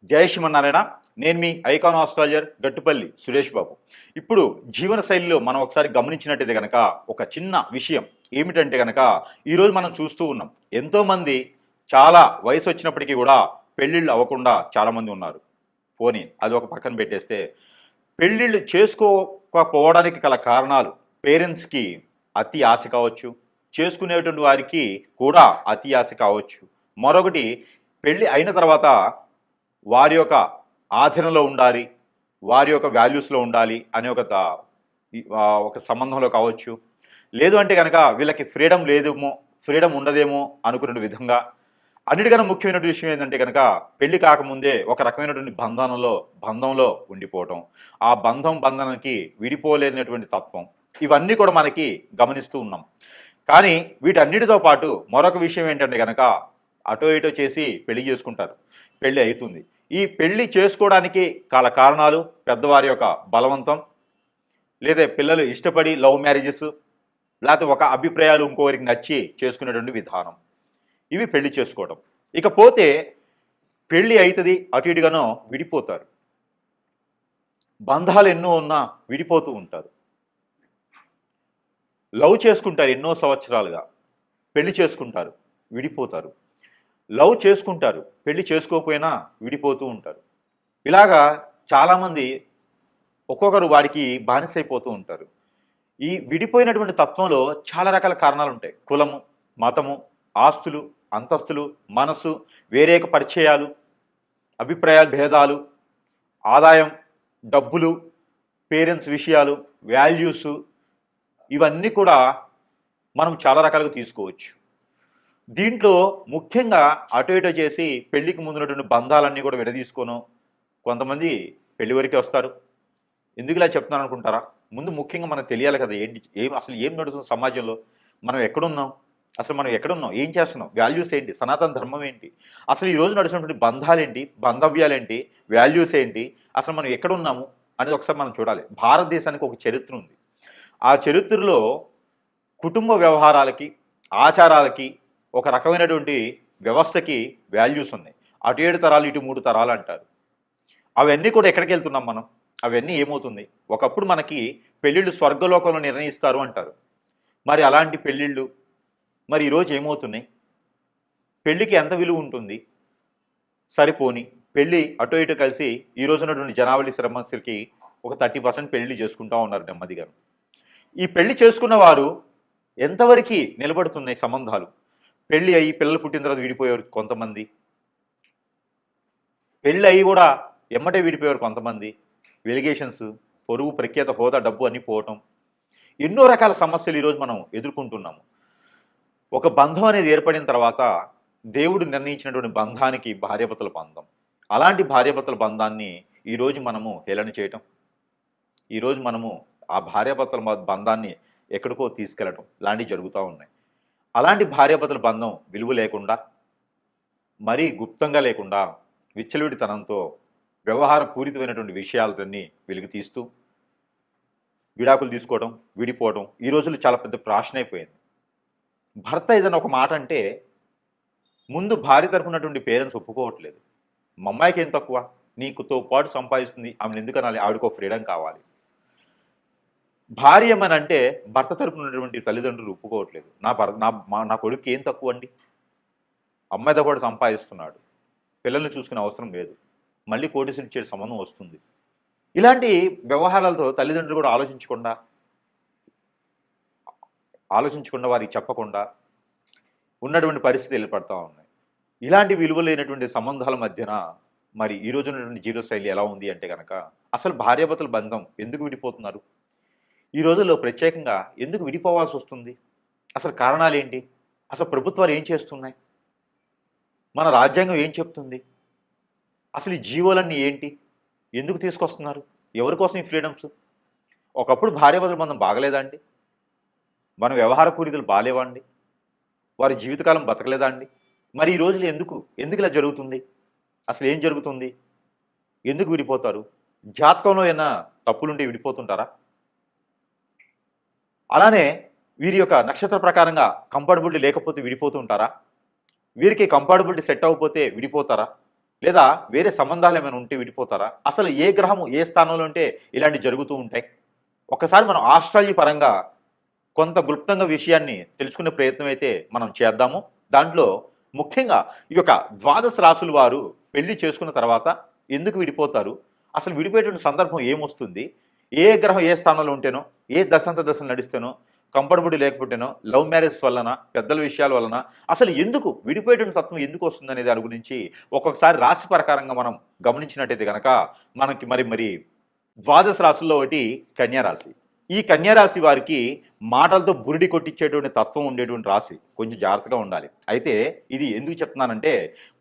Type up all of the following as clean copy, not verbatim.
జై శ్రీమన్నారాయణ. నేను మీ icon astrologer Gattupalli Suresh Babu. ఇప్పుడు జీవన శైలిలో మనం ఒకసారి గమనించినట్టయితే కనుక ఒక చిన్న విషయం ఏమిటంటే కనుక ఈరోజు మనం చూస్తూ ఉన్నాం, ఎంతోమంది చాలా వయసు వచ్చినప్పటికీ కూడా పెళ్ళిళ్ళు అవ్వకుండా చాలామంది ఉన్నారు. పోనీ అది ఒక పక్కన పెట్టేస్తే, పెళ్ళిళ్ళు చేసుకోకపోవడానికి గల కారణాలు పేరెంట్స్కి అతి ఆశ కావచ్చు, చేసుకునేటువంటి వారికి కూడా అతి ఆశ కావచ్చు. మరొకటి, పెళ్ళి అయిన తర్వాత వారి యొక్క ఆధీనంలో ఉండాలి, వారి యొక్క వాల్యూస్లో ఉండాలి అనే ఒక సంబంధంలో కావచ్చు. లేదు అంటే కనుక వీళ్ళకి ఫ్రీడమ్ ఉండదేమో అనుకునే విధంగా. అన్నిటికన్నా ముఖ్యమైనటువంటి విషయం ఏంటంటే కనుక పెళ్లి కాకముందే ఒక రకమైనటువంటి బంధంలో ఉండిపోవటం, ఆ బంధానికి విడిపోలేనటువంటి తత్వం, ఇవన్నీ కూడా మనకి గమనిస్తూ ఉన్నాం. కానీ వీటన్నిటితో పాటు మరొక విషయం ఏంటంటే కనుక అటో ఇటో చేసి పెళ్లి చేసుకుంటారు, పెళ్ళి అవుతుంది. ఈ పెళ్లి చేసుకోవడానికి కారణాలు పెద్దవారి యొక్క బలవంతం, లేదా పిల్లలు ఇష్టపడి లవ్ మ్యారేజెస్, లేకపోతే ఒక అభిప్రాయాలు ఇంకొకరికి నచ్చి చేసుకునేటువంటి విధానం, ఇవి పెళ్లి చేసుకోవడం. ఇకపోతే పెళ్ళి అవుతుంది, అటు ఇటుగానో విడిపోతారు. బంధాలు ఎన్నో ఉన్నా విడిపోతూ ఉంటారు. లవ్ చేసుకుంటారు ఎన్నో సంవత్సరాలుగా, పెళ్లి చేసుకుంటారు, విడిపోతారు. లవ్ చేసుకుంటారు, పెళ్లి చేసుకోకపోయినా విడిపోతూ ఉంటారు. ఇలాగా చాలామంది ఒక్కొక్కరు వాడికి బానిసైపోతూ ఉంటారు. ఈ విడిపోయినటువంటి తత్వంలో చాలా రకాల కారణాలు ఉంటాయి. కులము, మతము, ఆస్తులు, అంతస్తులు, మనసు, వేరేక పరిచయాలు, అభిప్రాయాల భేదాలు, ఆదాయం, డబ్బులు, పేరెంట్స్ విషయాలు, వాల్యూస్, ఇవన్నీ కూడా మనం చాలా రకాలుగా తీసుకోవచ్చు. దీంట్లో ముఖ్యంగా అటు ఇటు చేసి పెళ్లికి ముందున్నటువంటి బంధాలన్నీ కూడా విడదీసుకోను కొంతమంది పెళ్లి వరకే వస్తారు. ఎందుకు ఇలా చెప్తున్నాను అనుకుంటారా? ముందు ముఖ్యంగా మనకు తెలియాలి కదా, అసలు ఏం నడుస్తుంది సమాజంలో, మనం ఎక్కడున్నాం, అసలు మనం ఎక్కడున్నాం, ఏం చేస్తున్నాం, వాల్యూస్ ఏంటి, సనాతన ధర్మం ఏంటి, అసలు ఈరోజు నడుస్తున్నటువంటి బంధాలేంటి, బంధవ్యాలేంటి, వాల్యూస్ ఏంటి, అసలు మనం ఎక్కడున్నాము అనేది ఒకసారి మనం చూడాలి. భారతదేశానికి ఒక చరిత్ర ఉంది. ఆ చరిత్రలో కుటుంబ వ్యవహారాలకి, ఆచారాలకి, ఒక రకమైనటువంటి వ్యవస్థకి వాల్యూస్ ఉన్నాయి. అటు 7 తరాలు, ఇటు 3 తరాలు అంటారు. అవన్నీ కూడా ఎక్కడికి వెళ్తున్నాం మనం? అవన్నీ ఏమవుతుంది? ఒకప్పుడు మనకి పెళ్ళిళ్ళు స్వర్గలోకంలో నిర్ణయిస్తారు అంటారు. మరి అలాంటి పెళ్ళిళ్ళు మరి ఈరోజు ఏమవుతున్నాయి? పెళ్ళికి ఎంత విలువ ఉంటుంది? సరిపోని పెళ్ళి అటు ఇటు కలిసి ఈరోజు ఉన్నటువంటి జనావళి సమస్యలకి ఒక 30% పెళ్లి చేసుకుంటూ ఉన్నారు నెమ్మదిగా. ఈ పెళ్లి చేసుకున్న వారు ఎంతవరకు నిలబడుతున్నాయి సంబంధాలు? పెళ్ళి అయ్యి పిల్లలు పుట్టిన తర్వాత విడిపోయారు కొంతమంది, పెళ్ళి అయ్యి కూడా ఎమ్మటే విడిపోయారు కొంతమంది. వెలిగేషన్స్, పొరుగు, ప్రఖ్యాత, హోదా, డబ్బు అన్నీ పోవటం, ఎన్నో రకాల సమస్యలు ఈరోజు మనం ఎదుర్కొంటున్నాము. ఒక బంధం అనేది ఏర్పడిన తర్వాత దేవుడు నిర్ణయించినటువంటి బంధానికి భార్యాభర్తల బంధం, అలాంటి భార్యాభర్తల బంధాన్ని ఈరోజు మనము హేళన చేయటం, ఈరోజు మనము ఆ భార్యాభర్తల బంధాన్ని ఎక్కడికో తీసుకెళ్ళటం లాంటివి జరుగుతూ ఉన్నాయి. అలాంటి భార్యాభర్తల బంధం విలువ లేకుండా, మరీ గుప్తంగా లేకుండా, విచ్చలవిడితనంతో వ్యవహార పూరితమైనటువంటి విషయాలన్నీ వెలుగు తీస్తూ విడాకులు తీసుకోవడం, విడిపోవడం ఈ రోజుల్లో చాలా పెద్ద ప్రాషన్ అయిపోయింది. భర్త ఏదైనా ఒక మాట అంటే ముందు భార్య తరపునటువంటి పేరెంట్స్ ఒప్పుకోవట్లేదు. మా అమ్మాయికి ఏం తక్కువ, నీకుతో పాటు సంపాదిస్తుంది, ఆమెను ఎందుకు అనాలి, ఆవిడకో ఫ్రీడమ్ కావాలి. భార్య ఏమని అంటే భర్త తరపున ఉన్నటువంటి తల్లిదండ్రులు ఒప్పుకోవట్లేదు. నా కొడుకు ఏం తక్కువ అండి, అమ్మాయితో పాటు సంపాదిస్తున్నాడు, పిల్లల్ని చూసుకునే అవసరం లేదు, మళ్ళీ కోటీసులు ఇచ్చే సంబంధం వస్తుంది. ఇలాంటి వ్యవహారాలతో తల్లిదండ్రులు కూడా ఆలోచించకుండా వారికి చెప్పకుండా ఉన్నటువంటి పరిస్థితి ఏర్పడతా ఉన్నాయి. ఇలాంటి విలువ లేనటువంటి సంబంధాల మధ్యన మరి ఈరోజు ఉన్నటువంటి జీవనశైలి ఎలా ఉంది అంటే కనుక, అసలు భార్యాభర్తల బంధం ఎందుకు విడిపోతున్నారు? ఈ రోజుల్లో ప్రత్యేకంగా ఎందుకు విడిపోవాల్సి వస్తుంది? అసలు కారణాలు ఏంటి? అసలు ప్రభుత్వాలు ఏం చేస్తున్నాయి? మన రాజ్యాంగం ఏం చెప్తుంది? అసలు ఈ జీవోలన్నీ ఏంటి? ఎందుకు తీసుకొస్తున్నారు? ఎవరి కోసం ఈ ఫ్రీడమ్స్? ఒకప్పుడు భార్యాభర్తల బంధం బాగలేదా అండి? మన వ్యవహార పూరితలు బాగాలేవా అండి? వారి జీవితకాలం బతకలేదా అండి? మరి ఈ రోజులు ఎందుకు ఇలా జరుగుతుంది? అసలు ఏం జరుగుతుంది? ఎందుకు విడిపోతారు? జాతకంలో ఏమైనా తప్పులుంటే విడిపోతుంటారా? అలానే వీరి యొక్క నక్షత్ర ప్రకారంగా కంపాటబిలిటీ లేకపోతే విడిపోతూ ఉంటారా? వీరికి కంపాటబిలిటీ సెట్ అవ్వకపోతే విడిపోతారా? లేదా వేరే సంబంధాలు ఏమైనా ఉంటే విడిపోతారా? అసలు ఏ గ్రహము ఏ స్థానంలో ఉంటే ఇలాంటివి జరుగుతూ ఉంటాయి? ఒకసారి మనం ఆస్ట్రాలజీ పరంగా కొంత క్లుప్తంగా విషయాన్ని తెలుసుకునే ప్రయత్నం అయితే మనం చేద్దాము. దాంట్లో ముఖ్యంగా ఈ యొక్క ద్వాదశ రాసుల వారు పెళ్లి చేసుకున్న తర్వాత ఎందుకు విడిపోతారు? అసలు విడిపోయేటువంటి సందర్భం ఏమొస్తుంది? ఏ గ్రహం ఏ స్థానంలో ఉంటేనో, ఏ దశాంత దశలు నడిస్తేనో, కంఫర్టబుల్ లేకపోతేనో, లవ్ మ్యారేజ్ వలన, పెద్దల విషయాల వలన అసలు ఎందుకు విడిపోయేటువంటి తత్వం ఎందుకు వస్తుందనే దాని గురించి ఒక్కొక్కసారి రాశి ప్రకారంగా మనం గమనించినట్టయితే గనక మనకి మరి ద్వాదశ రాశుల్లో ఒకటి కన్యా రాశి. ఈ కన్యా రాశి వారికి మాటలతో బురిడి కొట్టించేటువంటి తత్వం ఉండేటువంటి రాశి. కొంచెం జాగ్రత్తగా ఉండాలి. అయితే ఇది ఎందుకు చెప్తున్నానంటే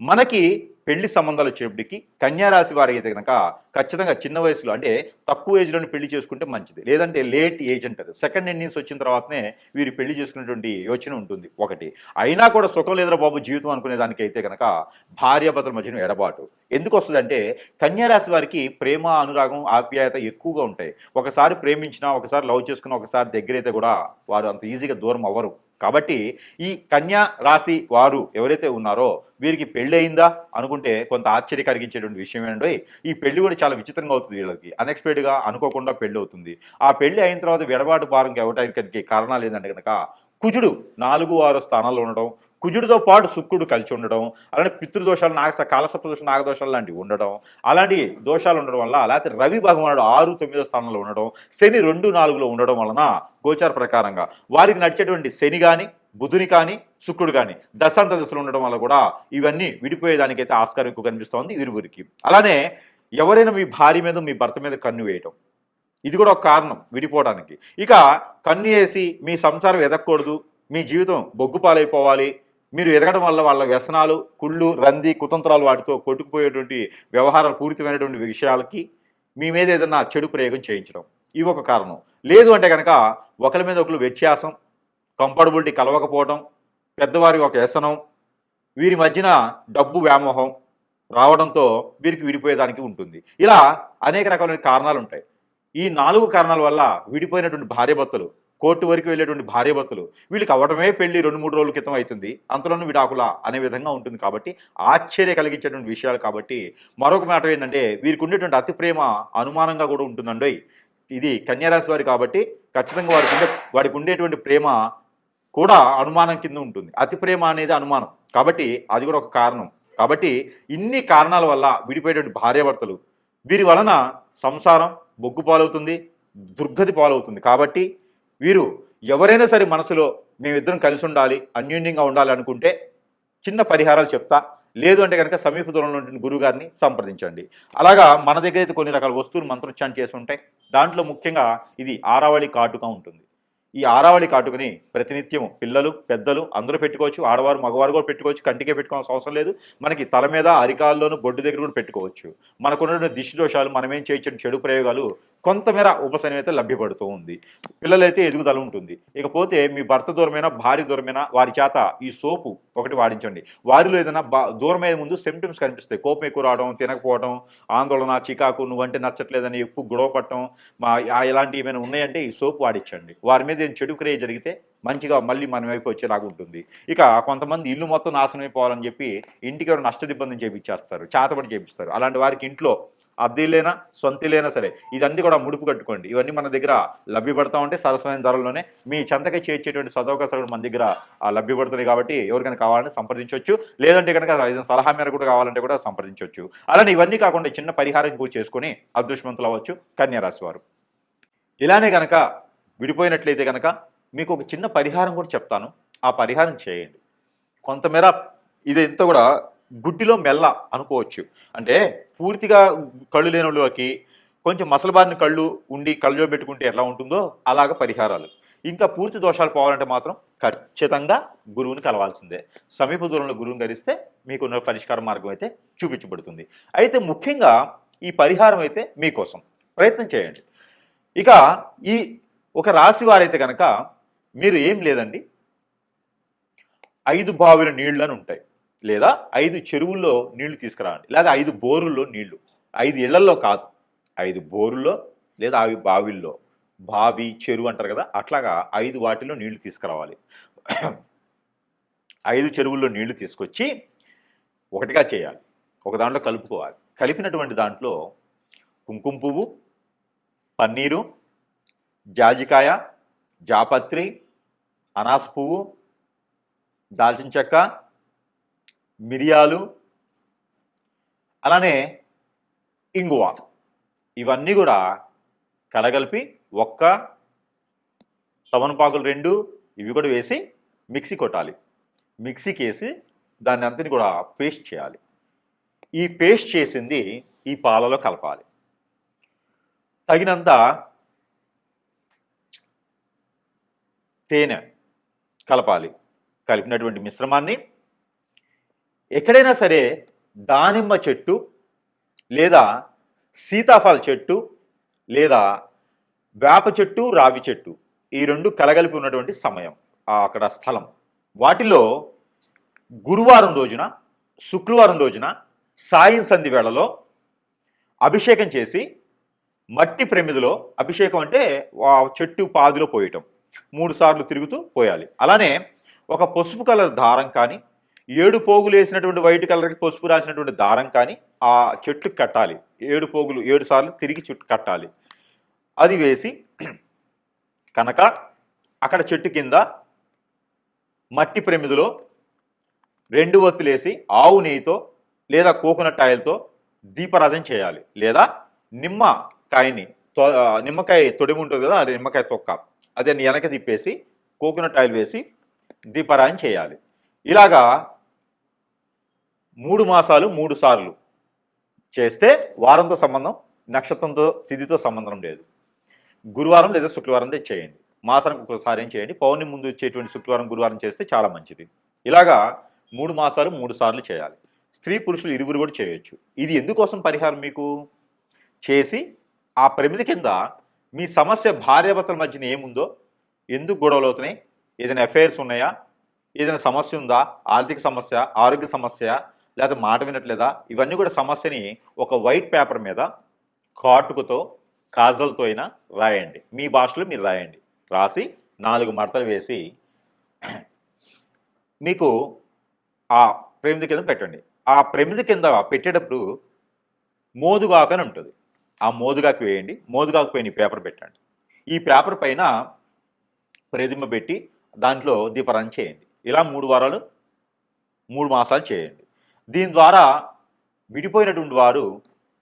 మనకి పెళ్లి సంబంధాలు వచ్చేప్పటికి కన్యా రాశి వారికి అయితే కనుక ఖచ్చితంగా చిన్న వయసులో అంటే తక్కువ ఏజ్లోనే పెళ్లి చేసుకుంటే మంచిది. లేదంటే లేట్ ఏజ్ అంటారు. సెకండ్ ఇన్నింగ్స్ వచ్చిన తర్వాతనే వీరు పెళ్లి చేసుకునేటువంటి యోచన ఉంటుంది ఒకటి. అయినా కూడా సుఖం లేదురా బాబు జీవితం అనుకునే దానికైతే కనుక భార్యాభర్తల మధ్యన ఎడబాటు ఎందుకు వస్తుందంటే కన్యా రాశి వారికి ప్రేమ అనురాగం ఆప్యాయత ఎక్కువగా ఉంటాయి. ఒకసారి ప్రేమించినా ఒకసారి లవ్ చేసుకున్నా ఒకసారి దగ్గరైతే కూడా వారు అంత ఈజీగా దూరం అవ్వరు. కాబట్టి ఈ కన్యా రాశి వారు ఎవరైతే ఉన్నారో వీరికి పెళ్ళి అయిందా అనుకుంటే కొంత ఆశ్చర్య కలిగించేటువంటి విషయం ఏంటంటే ఈ పెళ్లి కూడా చాలా విచిత్రంగా అవుతుంది. వీళ్ళకి అన్ఎక్స్పెక్టెడ్గా అనుకోకుండా పెళ్లి అవుతుంది. ఆ పెళ్లి అయిన తర్వాత విడబాటు భారం ఇవ్వడానికి కారణాలు ఏంటంటే కనుక కుజుడు 4, 6 స్థానాల్లో ఉండడం, కుజుడితో పాటు శుక్రుడు కలిసి ఉండడం, అలానే పితృదోషాలు కాలసర్ప దోషం నాగదోషాలు లాంటివి ఉండడం, అలాంటి దోషాలు ఉండడం వల్ల లేకపోతే రవి భగవానుడు 6, 9 స్థానంలో ఉండడం, శని 2, 4లో ఉండడం వలన గోచార ప్రకారంగా వారికి నడిచేటువంటి శని కానీ బుధుని కానీ శుక్రుడు కానీ దశాంత దశలు ఉండడం వల్ల కూడా ఇవన్నీ విడిపోయేదానికైతే ఆస్కారం ఎక్కువ కనిపిస్తోంది ఇరువురికి. అలానే ఎవరైనా మీ భార్య మీద మీ భర్త మీద కన్ను వేయటం ఇది కూడా ఒక కారణం విడిపోవడానికి. ఇక కన్ను వేసి మీ సంసారం ఎదగకూడదు, మీ జీవితం బొగ్గు పాలైపోవాలి, మీరు ఎదగడం వల్ల వాళ్ళ వ్యసనాలు కుళ్ళు రంది కుతంత్రాలు వాటితో కొట్టుకుపోయేటువంటి వ్యవహారాలు పూరితమైనటువంటి విషయాలకి మీ మీద ఏదైనా చెడు ప్రయోగం చేయించడం ఇవి ఒక కారణం. లేదు అంటే కనుక ఒకరి మీద ఒకరు వ్యత్యాసం, కంఫర్టబిలిటీ కలవకపోవడం, పెద్దవారి ఒక వ్యసనం, వీరి మధ్యన డబ్బు వ్యామోహం రావడంతో వీరికి విడిపోయేదానికి ఉంటుంది. ఇలా అనేక రకాలైన కారణాలు ఉంటాయి. ఈ 4 కారణాల వల్ల విడిపోయినటువంటి భార్యాభర్తలు కోర్టు వరకు వెళ్ళేటువంటి భార్యాభర్తలు వీళ్ళకి అవ్వడమే పెళ్లి 2-3 రోజుల క్రితం అవుతుంది, అంతలోనూ విడాకుల అనే విధంగా ఉంటుంది. కాబట్టి ఆశ్చర్య కలిగించేటువంటి విషయాలు. కాబట్టి మరొక మాట ఏంటంటే వీరికి ఉండేటువంటి అతి ప్రేమ అనుమానంగా కూడా ఉంటుందండి. ఇది కన్యారాశి వారి కాబట్టి ఖచ్చితంగా వారికి ఉండేటువంటి ప్రేమ కూడా అనుమానం కింద ఉంటుంది. అతి ప్రేమ అనేది అనుమానం కాబట్టి అది కూడా ఒక కారణం. కాబట్టి ఇన్ని కారణాల వల్ల విడిపోయేటువంటి భార్యాభర్తలు వీరి వలన సంసారం బొగ్గు పాలవుతుంది, దుర్గతి పాలవుతుంది. కాబట్టి వీరు ఎవరైనా సరే మనసులో మేమిద్దరం కలిసి ఉండాలి, అన్యోన్యంగా ఉండాలి అనుకుంటే చిన్న పరిహారాలు చెప్తా. లేదు అంటే కనుక సమీప దూరంలో ఉంటున్న గురువు గారిని సంప్రదించండి. అలాగా మన దగ్గర అయితే కొన్ని రకాల వస్తువులు మంత్రోచ్చారణ చేసి ఉంటాయి. దాంట్లో ముఖ్యంగా ఇది ఆరావళి కాటుక ఉంటుంది. ఈ ఆరావళి కాటుకని ప్రతినిత్యము పిల్లలు పెద్దలు అందరూ పెట్టుకోవచ్చు. ఆడవారు మగవారు కూడా పెట్టుకోవచ్చు. కంటికే పెట్టుకోవాల్సిన అవసరం లేదు. మనకి తల మీద అరికాల్లోనూ బొడ్డు దగ్గర కూడా పెట్టుకోవచ్చు. మనకున్న దిష్టి దోషాలు మనమేం చేయొచ్చు చెడు ప్రయోగాలు కొంతమేర ఉపశమనం అయితే లభ్యపడుతూ ఉంది. పిల్లలైతే ఎదుగుదల ఉంటుంది. ఇకపోతే మీ భర్త దూరమైనా భార్య దూరమైనా వారి చేత ఈ సోపు ఒకటి వాడించండి. వారిలో ఏదైనా దూరమయ్యే ముందు సిమ్టమ్స్ కనిపిస్తాయి. కోపం ఎక్కువ రావడం, తినకపోవడం, ఆందోళన, చికాకు, నువ్వంటే నచ్చట్లేదని ఎక్కువ గొడవ పట్టడం, ఇలాంటివి ఏమైనా ఉన్నాయంటే ఈ సోపు వాడించండి. వారి మీద ఏం చెడు క్రియ జరిగితే మంచిగా మళ్ళీ మన వైపు వచ్చేలాగా ఉంటుంది. ఇక కొంతమంది ఇల్లు మొత్తం నాశనం అయిపోవాలని చెప్పి ఇంటికి ఎవరు నష్టదిబ్బందిని చేపించేస్తారు, చేతబడి చేపిస్తారు. అలాంటి వారికి ఇంట్లో అద్దెలైనా సొంతలేనా సరే ఇదన్నీ కూడా ముడుపు కట్టుకోండి. ఇవన్నీ మన దగ్గర లభ్యపడతా ఉంటే సరసమైన ధరల్లోనే మీ చెంతకి చేర్చేటువంటి సదవకాశాలు మన దగ్గర లభ్యపడుతున్నాయి. కాబట్టి ఎవరికైనా కావాలంటే సంప్రదించవచ్చు. లేదంటే కనుక సలహా మేర కూడా కావాలంటే కూడా సంప్రదించవచ్చు. అలానే ఇవన్నీ కాకుండా చిన్న పరిహారం కూడా చేసుకొని అదృష్టవంతులు అవ్వచ్చు కన్యారాశి వారు. ఇలానే కనుక విడిపోయినట్లయితే కనుక మీకు ఒక చిన్న పరిహారం కూడా చెప్తాను. ఆ పరిహారం చేయండి. కొంతమేర ఇదంతా కూడా గుడ్డిలో మెల్ల అనుకోవచ్చు. అంటే పూర్తిగా కళ్ళు లేని వాళ్ళకి కొంచెం మసలబారిన కళ్ళు ఉండి కళ్ళలో పెట్టుకుంటే ఎలా ఉంటుందో అలాగ పరిహారాలు. ఇంకా పూర్తి దోషాలు పోవాలంటే మాత్రం ఖచ్చితంగా గురువుని కలవాల్సిందే. సమీప దూరంలో గురువుని కలిస్తే మీకున్న పరిష్కార మార్గం అయితే చూపించబడుతుంది. అయితే ముఖ్యంగా ఈ పరిహారం అయితే మీకోసం ప్రయత్నం చేయండి. ఇక ఈ ఒక రాశి వారైతే కనుక మీరు ఏం లేదండి, 5 బావిల నీళ్ళు అని ఉంటాయి, లేదా 5 చెరువుల్లో నీళ్లు తీసుకురావండి, లేదా 5 బోరుల్లో నీళ్లు. 5 ఇళ్లల్లో కాదు, 5 బోరుల్లో లేదా 5 బావిల్లో, బావి చెరువు అంటారు కదా, అట్లాగా 5 వాటిలో నీళ్లు తీసుకురావాలి. 5 చెరువుల్లో నీళ్లు తీసుకొచ్చి ఒకటిగా చేయాలి. ఒక దాంట్లో కలుపుకోవాలి. కలిపినటువంటి దాంట్లో కుంకుమ పువ్వు, పన్నీరు, జాజికాయ, జాపత్రి, అనాస పువ్వు, దాల్చిన చెక్క, మిరియాలు, అలానే ఇంగువ, ఇవన్నీ కూడా కలగలిపి ఒక్క తమలపాకులు 2 ఇవి కూడా వేసి మిక్సీ కొట్టాలి. మిక్సీకి వేసి దాన్ని అంతని కూడా పేస్ట్ చేయాలి. ఈ పేస్ట్ చేసింది ఈ పాలలో కలపాలి. తగినంత తేనె కలపాలి. కలిపినటువంటి మిశ్రమాన్ని ఎక్కడైనా సరే దానిమ్మ చెట్టు లేదా సీతాఫల చెట్టు లేదా వేప చెట్టు, రావి చెట్టు, ఈ 2 కలగలిపి ఉన్నటువంటి సమయం అక్కడ స్థలం, వాటిలో గురువారం రోజున, శుక్రవారం రోజున సాయం సంధి వేళలో అభిషేకం చేసి మట్టి ప్రమిదిలో, అభిషేకం అంటే ఆ చెట్టు పాదిలో పోయటం, 3 సార్లు తిరుగుతూ పోయాలి. అలానే ఒక పసుపు కలర్ దారం కానీ, 7 పోగులు వేసినటువంటి వైట్ కలర్కి పసుపు రాసినటువంటి దారం కానీ ఆ చెట్టుకు కట్టాలి. 7 పోగులు 7 సార్లు తిరిగి చుట్టూ కట్టాలి. అది వేసి కనుక అక్కడ చెట్టు కింద మట్టి ప్రమిదిలో 2 ఒత్తులేసి ఆవు నెయ్యితో లేదా కోకోనట్ ఆయిల్తో దీపారాధన చేయాలి. లేదా నిమ్మకాయ తొడిమి ఉంటుంది కదా, అది నిమ్మకాయ తొక్క, అదే వెనక తిప్పేసి కోకోనట్ ఆయిల్ వేసి దీపారాధన చేయాలి. ఇలాగా 3 మాసాలు 3 సార్లు చేస్తే వారంతో సంబంధం, నక్షత్రంతో తిథితో సంబంధం లేదు. గురువారం లేదా శుక్రవారం చేయండి. మాసానికి ఒకసారి ఏం చేయండి. పౌర్ణమి ముందు వచ్చేటువంటి శుక్రవారం, గురువారం చేస్తే చాలా మంచిది. ఇలాగా 3 మాసాలు 3 సార్లు చేయాలి. స్త్రీ పురుషులు ఇరువురు కూడా చేయొచ్చు. ఇది ఎందుకోసం పరిహారం మీకు చేసి ఆ ప్రమిది కింద మీ సమస్య భార్యాభర్తల మధ్యన ఏముందో, ఎందుకు గొడవలు అవుతున్నాయి, ఏదైనా అఫైర్స్ ఉన్నాయా, ఏదైనా సమస్య ఉందా, ఆర్థిక సమస్య, ఆరోగ్య సమస్య, లేదా మాట వినట్లేదా, ఇవన్నీ కూడా సమస్యని ఒక వైట్ పేపర్ మీద కాటుకతో, కాజల్తో అయినా రాయండి. మీ భాషలో మీరు రాయండి. రాసి 4 మడతలు వేసి మీకు ఆ ప్రమిది కింద పెట్టండి. ఆ ప్రమిది కింద పెట్టేటప్పుడు మోదుగాకు అని ఉంటుంది. ఆ మోదుగాకు వేయండి. మోదుగాకు పైన పేపర్ పెట్టండి. ఈ పేపర్ పైన ప్రతిమ పెట్టి దాంట్లో దీపారాధన చేయండి. ఇలా 3 వారాలు 3 మాసాలు చేయండి. దీని ద్వారా విడిపోయినటువంటి వారు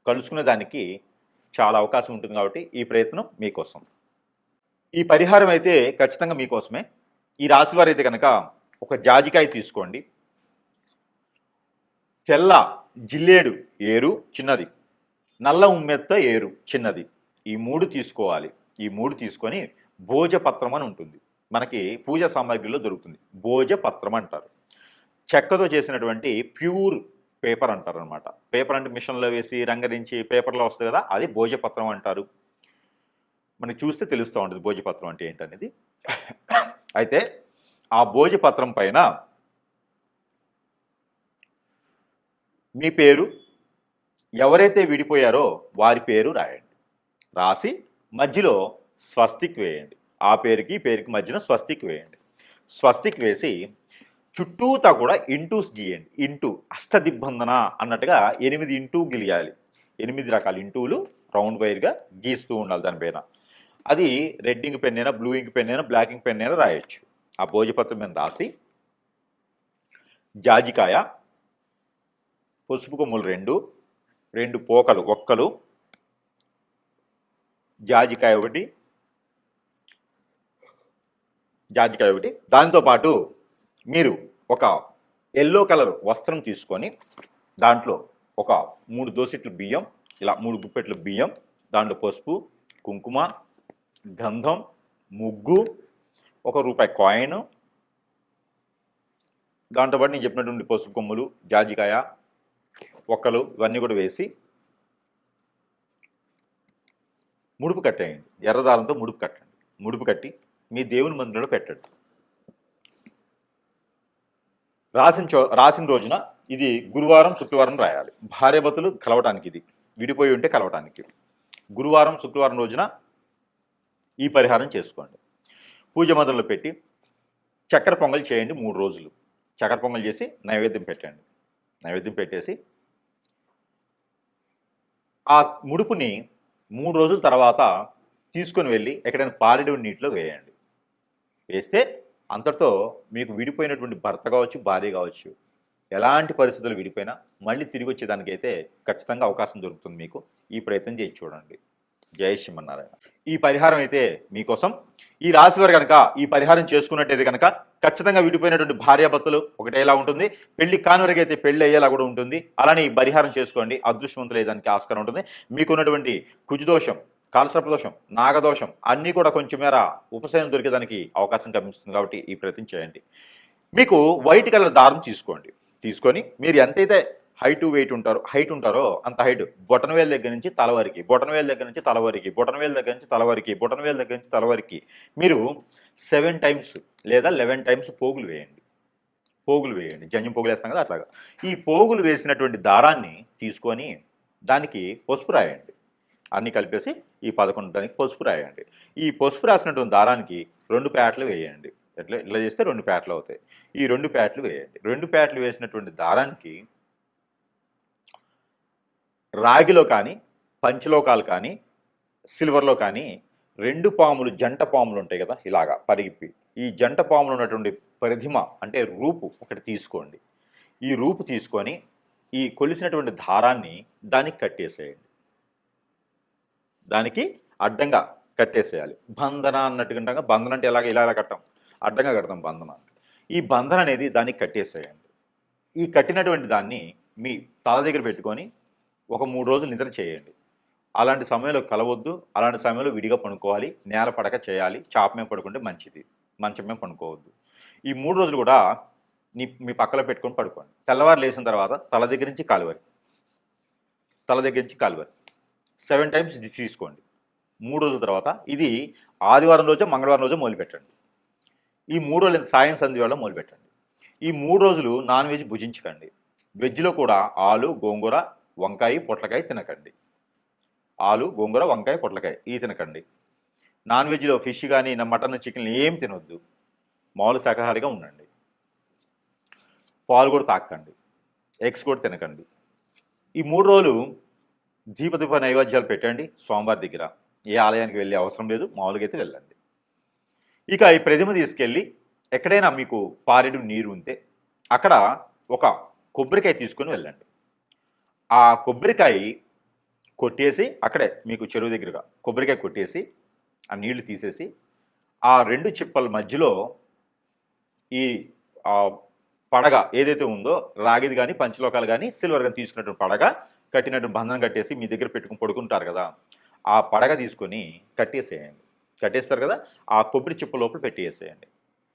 కలుసుకునే దానికి చాలా అవకాశం ఉంటుంది. కాబట్టి ఈ ప్రయత్నం మీకోసం. ఈ పరిహారం అయితే ఖచ్చితంగా మీకోసమే. ఈ రాశివారు అయితే కనుక ఒక జాజికాయ తీసుకోండి, తెల్ల జిల్లేడు ఏరు చిన్నది, నల్ల ఉమ్మెత్త ఏరు చిన్నది, ఈ 3 తీసుకోవాలి. ఈ 3 తీసుకొని భోజపత్రం అని ఉంటుంది, మనకి పూజా సామాగ్రిలో దొరుకుతుంది. భోజపత్రం అంటారు. చెక్కతో చేసినటువంటి ప్యూర్ పేపర్ అంటారు అనమాట. పేపర్ అంటే మిషన్లో వేసి రంగరించి పేపర్లో వస్తుంది కదా, అది భోజపత్రం అంటారు. మనకి చూస్తే తెలుస్తూ ఉంటుంది భోజపత్రం అంటే ఏంటనేది. అయితే ఆ భోజపత్రం పైన మీ పేరు, ఎవరైతే విడిపోయారో వారి పేరు రాయండి. రాసి మధ్యలో స్వస్తిక్ వేయండి. ఆ పేరుకి పేరుకి మధ్యన స్వస్తిక్ వేయండి. స్వస్తిక్ వేసి చుట్టూతా కూడా ఇంటూస్ గీయండి. ఇంటూ అష్టదిబ్బందన అన్నట్టుగా 8 ఇంటూ గీయాలి. 8 రకాల ఇంటూలు రౌండ్ వైర్గా గీస్తూ ఉండాలి దానిపైన. అది రెడ్ ఇంక్ పెన్ అయినా, బ్లూ ఇంక్ పెన్ అయినా, బ్లాక్ ఇంక్ పెన్ అయినా రాయొచ్చు. ఆ భోజపత్రం మీద రాసి జాజికాయ, పసుపు కొమ్ములు 2 పోకలు ఒక్కలు, జాజికాయ ఒకటి, దాంతోపాటు మీరు ఒక ఎల్లో కలర్ వస్త్రం తీసుకొని దాంట్లో ఒక 3 దోసెట్లు బియ్యం, ఇలా 3 గుప్పెట్లు బియ్యం, దాంట్లో పసుపు, కుంకుమ, గంధం, ముగ్గు, ₹1 కాయిన్, దాంతోపాటు నేను చెప్పినటువంటి పసుపు కొమ్ములు, జాజికాయ, ఒక్కలు, ఇవన్నీ కూడా వేసి ముడుపు కట్టేయండి. ఎర్రదారంతో ముడుపు కట్టండి. ముడుపు కట్టి మీ దేవుని మందిరంలో పెట్టండి. రాసిన రోజున ఇది గురువారం శుక్రవారం రాయాలి. భార్యాభర్తలు కలవటానికి, ఇది విడిపోయి ఉంటే కలవటానికి. గురువారం శుక్రవారం రోజున ఈ పరిహారం చేసుకోండి. పూజ మందిరంలో పెట్టి చక్కెర పొంగల్ చేయండి. 3 రోజులు చక్కెర పొంగల్ చేసి నైవేద్యం పెట్టండి. నైవేద్యం పెట్టేసి ఆ ముడుపుని 3 రోజుల తర్వాత తీసుకొని వెళ్ళి ఎక్కడైనా పారేడు నీటిలో వేయండి. వేస్తే అంతటితో మీకు విడిపోయినటువంటి భర్త కావచ్చు, భార్య కావచ్చు, ఎలాంటి పరిస్థితులు విడిపోయినా మళ్ళీ తిరిగి వచ్చేదానికైతే ఖచ్చితంగా అవకాశం దొరుకుతుంది మీకు. ఈ ప్రయత్నం చేసి చూడండి. జై శ్రీమన్నారాయణ. ఈ పరిహారం అయితే మీకోసం. ఈ రాశివారు కనుక ఈ పరిహారం చేసుకున్నట్టయితే కనుక ఖచ్చితంగా విడిపోయినటువంటి భార్యాభర్తలు ఒకటేలా ఉంటుంది, పెళ్లి కానివరకు అయితే పెళ్లి అయ్యేలా కూడా ఉంటుంది. అలానే ఈ పరిహారం చేసుకోండి, అదృష్టవంతులు అయ్యేదానికి ఆస్కారం ఉంటుంది. మీకున్నటువంటి కుజదోషం, కాలసర్పదోషం, నాగదోషం అన్నీ కూడా కొంచెం మేర ఉపశమనం దొరికేదానికి అవకాశం కనిపిస్తుంది. కాబట్టి ఈ ప్రయత్నం చేయండి. మీకు వైట్ కలర్ దారం తీసుకోండి. తీసుకొని మీరు ఎంతైతే హైట్ ఉంటారో అంత హైట్ బొటనవేలు దగ్గర నుంచి తల వరకు, బొటనవేలు దగ్గర నుంచి తల వరకు, బొటనవేలు దగ్గర నుంచి తల వరకు, బొటనవేలు దగ్గర నుంచి తల వరకు మీరు 7 టైమ్స్ లేదా 11 టైమ్స్ పోగులు వేయండి. జంజం పోగులు వేస్తాం కదా అట్లాగా. ఈ పోగులు వేసినటువంటి దారాన్ని తీసుకొని దానికి పసుపు రాయండి. అన్నీ కలిపేసి ఈ 11 దానికి పసుపు రాయండి. ఈ పసుపు రాసినటువంటి దారానికి 2 పేటలు వేయండి. ఇట్లా చేస్తే 2 పేటలు అవుతాయి. ఈ 2 పేటలు వేయండి. 2 పేటలు వేసినటువంటి దారానికి రాగిలో కానీ, పంచలోకాలు కానీ, సిల్వర్లో కానీ 2 పాములు, జంట పాములు ఉంటాయి కదా ఇలాగా పరిగిప్పి, ఈ జంట పాములు ఉన్నటువంటి ప్రతిమ అంటే రూపు ఒకటి తీసుకోండి. ఈ రూపు తీసుకొని ఈ కొలిసినటువంటి దారాన్ని దానికి కట్టేసేయండి. దానికి అడ్డంగా కట్టేసేయాలి. బంధన అన్నట్టుగా, బంధన అంటే ఇలా కట్టాం, అడ్డంగా కడతాం బంధన. ఈ బంధన అనేది దానికి కట్టేసేయండి. ఈ కట్టినటువంటి దాన్ని మీ తల దగ్గర పెట్టుకొని ఒక 3 రోజులు నిద్ర చేయండి. అలాంటి సమయంలో కలవద్దు, అలాంటి సమయంలో విడిగా పడుకోవాలి, నేల పడక చేయాలి. చాప మీద పడుకుంటే మంచిది, మంచం మీద పడుకోవద్దు. ఈ 3 రోజులు కూడా మీ పక్కలో పెట్టుకొని పడుకోండి. తెల్లవారు లేచిన తర్వాత తల దగ్గర నుంచి కాలు వరకు 7 టైమ్స్ తీసుకోండి. 3 రోజుల తర్వాత ఇది ఆదివారం రోజు, మంగళవారం రోజు మొదలుపెట్టండి. ఈ 3 రోజులు సాయం సంధి వేళ మొదలుపెట్టండి. ఈ 3 రోజులు నాన్ వెజ్ భుజించకండి. వెజ్లో కూడా ఆలు, గోంగూర, వంకాయ, పొట్లకాయ తినకండి. ఆలు, గోంగూర, వంకాయ, పొట్లకాయ ఇవి తినకండి. నాన్ వెజ్లో ఫిష్ కానీ, మటన్, చికెన్ ఏం తినొద్దు. మామూలు శాకాహారిగా ఉండండి. పాలు కూడా తాకండి. ఎగ్స్ కూడా తినకండి. ఈ 3 రోజులు దీప నైవేద్యాలు పెట్టండి స్వామివారి దగ్గర. ఏ ఆలయానికి వెళ్ళే అవసరం లేదు, మామూలుగా అయితే వెళ్ళండి. ఇక ఈ ప్రతిమ తీసుకెళ్ళి ఎక్కడైనా మీకు పారేడు నీరు ఉంటే అక్కడ ఒక కొబ్బరికాయ తీసుకొని వెళ్ళండి. ఆ కొబ్బరికాయ కొట్టేసి అక్కడే మీకు చెరువు దగ్గరగా కొబ్బరికాయ కొట్టేసి ఆ నీళ్లు తీసేసి ఆ 2 చిప్పల మధ్యలో ఈ పడగ ఏదైతే ఉందో రాగిది కానీ, పంచలోకాలు కానీ, సిల్వర్ కానీ తీసుకున్నటువంటి పడగ కట్టినటువంటి బంధనం కట్టేసి మీ దగ్గర పెట్టుకుని పడుకుంటారు కదా, ఆ పడగ తీసుకొని కట్టేసేయండి. కట్టేస్తారు కదా, ఆ కొబ్బరి చిప్ప లోపల పెట్టేసేయండి.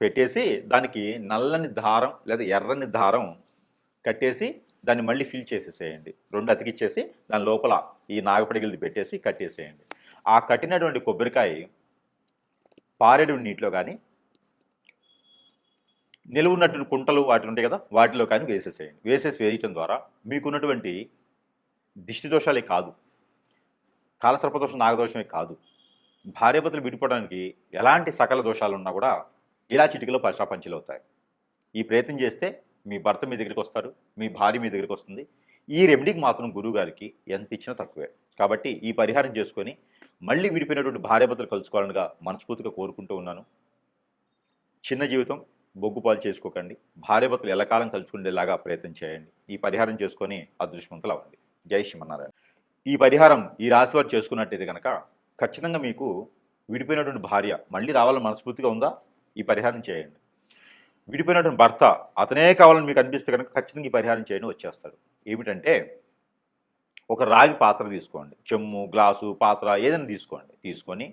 పెట్టేసి దానికి నల్లని దారం లేదా ఎర్రని దారం కట్టేసి దాన్ని మళ్ళీ ఫిల్ చేసేసేయండి. 2 అతికిచ్చేసి దాని లోపల ఈ నాగపడిగిలిది పెట్టేసి కట్టేసేయండి. ఆ కట్టినటువంటి కొబ్బరికాయ పారేడు నీటిలో కానీ, నిలువున్నటువంటి కుంటలు వాటి ఉంటాయి కదా వాటిలో కానీ వేసేసేయండి. వేయటం ద్వారా మీకున్నటువంటి దిష్టి దోషాలే కాదు, కాలసర్పదోషం, నాగదోషమే కాదు, భార్యాభర్తలు విడిపోవడానికి ఎలాంటి సకల దోషాలు ఉన్నా కూడా ఇలా చిటికలో పశాపంచలు అవుతాయి. ఈ ప్రయత్నం చేస్తే మీ భర్త మీ దగ్గరికి వస్తారు, మీ భార్య మీ దగ్గరికి వస్తుంది. ఈ రెమెడీకి మాత్రం గురువు గారికి ఎంత ఇచ్చినా తక్కువే. కాబట్టి ఈ పరిహారం చేసుకొని మళ్ళీ విడిపోయినటువంటి భార్యాభర్తలు కలుసుకోవాలనిగా మనస్ఫూర్తిగా కోరుకుంటూ ఉన్నాను. చిన్న జీవితం, బొగ్గుపాలు చేసుకోకండి. భార్యాభర్తలు ఎల్లకాలం కలుసుకునేలాగా ప్రయత్నం చేయండి. ఈ పరిహారం చేసుకొని అదృష్టవంతులు అవ్వండి. జై శ్రీమన్నారాయణ. ఈ పరిహారం ఈ రాశి వారు చేసుకున్నట్టయితే కనుక ఖచ్చితంగా మీకు విడిపోయినటువంటి భార్య మళ్ళీ రావాలని మనస్ఫూర్తిగా ఉందా, ఈ పరిహారం చేయండి. విడిపోయినటువంటి భర్త అతనే కావాలని మీకు అనిపిస్తే కనుక ఖచ్చితంగా ఈ పరిహారం చేయడం వచ్చేస్తాడు. ఏమిటంటే ఒక రాగి పాత్ర తీసుకోండి, చెమ్ము, గ్లాసు, పాత్ర ఏదైనా తీసుకోండి. తీసుకొని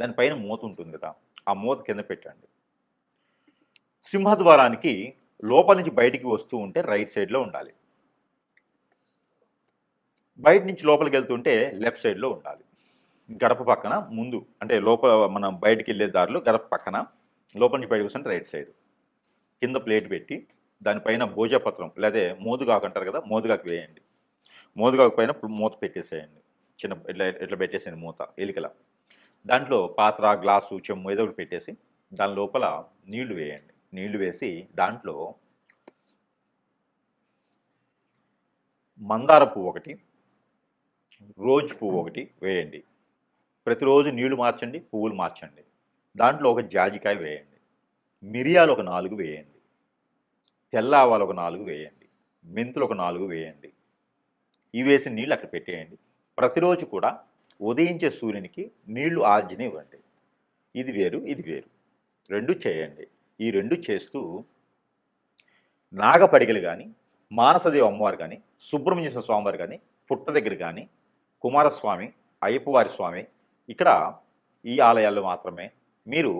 దానిపైన మూత ఉంటుంది కదా, ఆ మూత కింద పెట్టండి. సింహద్వారానికి లోపల నుంచి బయటికి వస్తూ ఉంటే రైట్ సైడ్లో ఉండాలి, బయట నుంచి లోపలికి వెళ్తుంటే లెఫ్ట్ సైడ్లో ఉండాలి. గడప పక్కన ముందు అంటే లోపల మనం బయటికి వెళ్ళే దారిలో గడప పక్కన లోపల నుంచి బయటకు వస్తుంటే రైట్ సైడ్. కింద ప్లేట్ పెట్టి దానిపైన భోజపత్రం లేదా మోదుగాకు అంటారు కదా, మోదుగాకు వేయండి. మోదుగాకు పైన మూత పెట్టేసేయండి. చిన్న ఇట్లా పెట్టేసేయండి మూత ఎలికల. దాంట్లో పాత్ర, గ్లాసు, చెమ్ము ఏదో ఒకటి పెట్టేసి దాని లోపల నీళ్లు వేయండి. నీళ్లు వేసి దాంట్లో మందార పువ్వు ఒకటి, రోజు పువ్వు ఒకటి వేయండి. ప్రతిరోజు నీళ్లు మార్చండి, పువ్వులు మార్చండి. దాంట్లో ఒక జాజికాయ వేయండి. మిరియాలు ఒక 4 వేయండి. తెల్ల ఆవాలు ఒక 4 వేయండి. మెంతులు ఒక 4 వేయండి. ఇవి వేసిన నీళ్ళు అక్కడ పెట్టేయండి. ప్రతిరోజు కూడా ఉదయించే సూర్యునికి నీళ్లు ఆర్జనివ్వండి. ఇది వేరు, ఇది వేరు. 2 చేయండి. ఈ 2 చేస్తూ నాగపడిగలు కానీ, మానసదేవి అమ్మవారు కానీ, సుబ్రహ్మణ్యేశ్వర స్వామివారు కానీ, పుట్ట దగ్గర కానీ, కుమారస్వామి, అయ్యప్పవారి స్వామి, ఇక్కడ ఈ ఆలయాల్లో మాత్రమే మీరు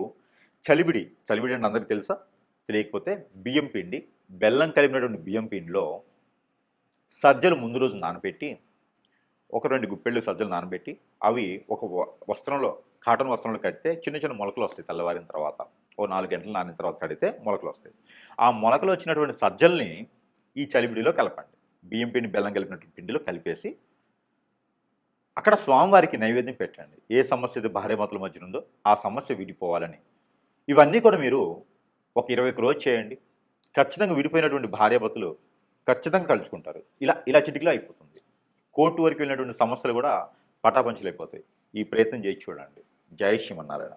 చలివిడి అంటే అందరికీ తెలుసా? తెలియకపోతే బియ్యం పిండి, బెల్లం కలిపినటువంటి బియ్యం పిండిలో సజ్జలు ముందు రోజు నానబెట్టి, ఒక 2 గుప్పెళ్ళు సజ్జలు నానబెట్టి, అవి ఒక వస్త్రంలో, కాటన్ వస్త్రంలో కడితే చిన్న చిన్న మొలకలు వస్తాయి. తెల్లవారిన తర్వాత ఓ 4 గంటలు నానిన తర్వాత కడితే మొలకలు వస్తాయి. ఆ మొలకలు వచ్చినటువంటి సజ్జల్ని ఈ చలివిడిలో కలపండి. బియ్యం పిండి, బెల్లం కలిపినటువంటి పిండిలో కలిపేసి అక్కడ స్వామివారికి నైవేద్యం పెట్టండి. ఏ సమస్య అయితే భార్యాభర్తల మధ్యన ఉందో ఆ సమస్య విడిపోవాలని. ఇవన్నీ కూడా మీరు ఒక 21 రోజు చేయండి. ఖచ్చితంగా విడిపోయినటువంటి భార్యాభర్తలు ఖచ్చితంగా కలుసుకుంటారు. ఇలా చిటికలో అయిపోతుంది. కోర్టు వరకు వెళ్ళినటువంటి సమస్యలు కూడా పటాపంచలైపోతాయి. ఈ ప్రయత్నం చేసి చూడండి. జై శ్రీమన్నారాయణ.